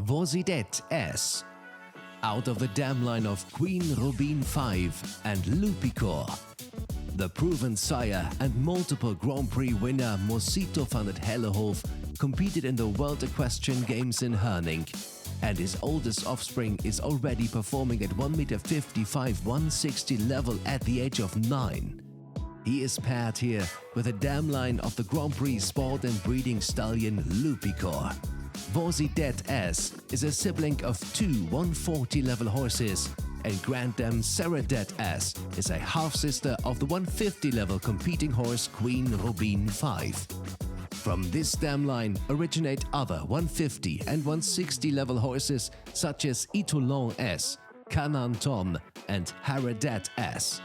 Vosidette S. Out of the dam line of Queen Rubin 5 and Lupicor. The proven sire and multiple Grand Prix winner Mosito van het Hellehof competed in the World Equestrian Games in Herning, and his oldest offspring is already performing at 1.55 m 160 level at the age of 9. He is paired here with a dam line of the Grand Prix sport and breeding stallion Lupicor. Vosidette S is a sibling of two 140 level horses, and Grand Dam Saradette S is a half-sister of the 150 level competing horse Queen Rubin 5. From this dam line originate other 150 and 160 level horses such as Itoulon S, Canan Tom and Haradette S.